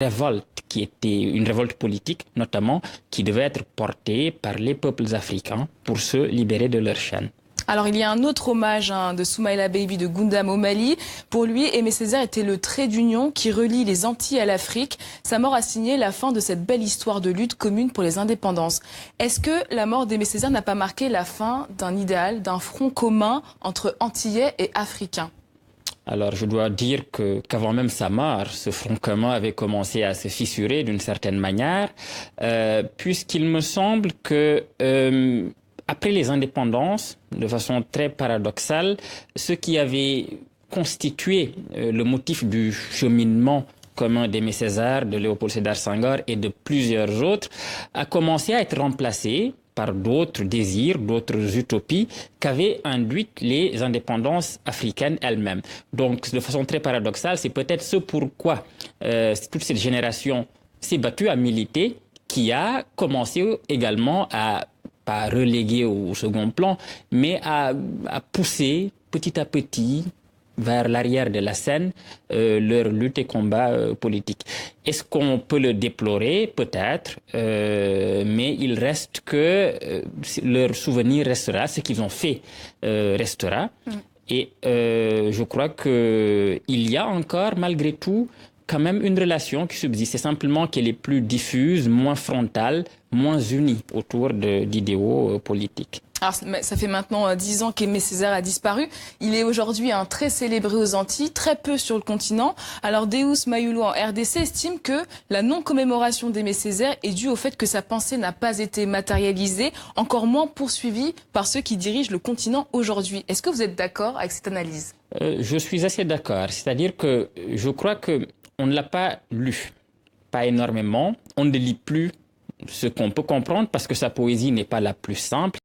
révolte qui était une révolte politique, notamment, qui devait être portée par les peuples africains pour se libérer de leur chaîne. Alors il y a un autre hommage de Soumaïla Baby de Gundam au Mali. Pour lui, Aimé Césaire était le trait d'union qui relie les Antilles à l'Afrique. Sa mort a signé la fin de cette belle histoire de lutte commune pour les indépendances. Est-ce que la mort d'Aimé Césaire n'a pas marqué la fin d'un idéal, d'un front commun entre Antillais et Africains ? Alors, je dois dire qu'avant même sa mort, ce front commun avait commencé à se fissurer d'une certaine manière, puisqu'il me semble que après les indépendances, de façon très paradoxale, ce qui avait constitué le motif du cheminement commun d'Aimé Césaire, de Léopold Sédar Senghor et de plusieurs autres, a commencé à être remplacé par d'autres désirs, d'autres utopies qu'avaient induites les indépendances africaines elles-mêmes. Donc, de façon très paradoxale, c'est peut-être ce pourquoi toute cette génération s'est battue à militer, qui a commencé également à pas reléguer au second plan, mais à pousser petit à petit vers l'arrière de la scène leur lutte et combat politique. Est-ce qu'on peut le déplorer? Peut-être, mais il reste que leur souvenir restera, ce qu'ils ont fait restera. Et je crois qu'il y a encore, malgré tout, quand même une relation qui subsiste. C'est simplement qu'elle est plus diffuse, moins frontale, moins unie autour d'idéaux politiques. Alors, ça fait maintenant 10 ans qu'Aimé Césaire a disparu. Il est aujourd'hui très célébré aux Antilles, très peu sur le continent. Alors, Deus Mayulu en RDC estime que la non-commémoration d'Aimé Césaire est due au fait que sa pensée n'a pas été matérialisée, encore moins poursuivie par ceux qui dirigent le continent aujourd'hui. Est-ce que vous êtes d'accord avec cette analyse? Je suis assez d'accord. C'est-à-dire que je crois qu'on ne l'a pas lu, pas énormément. On ne lit plus ce qu'on peut comprendre parce que sa poésie n'est pas la plus simple.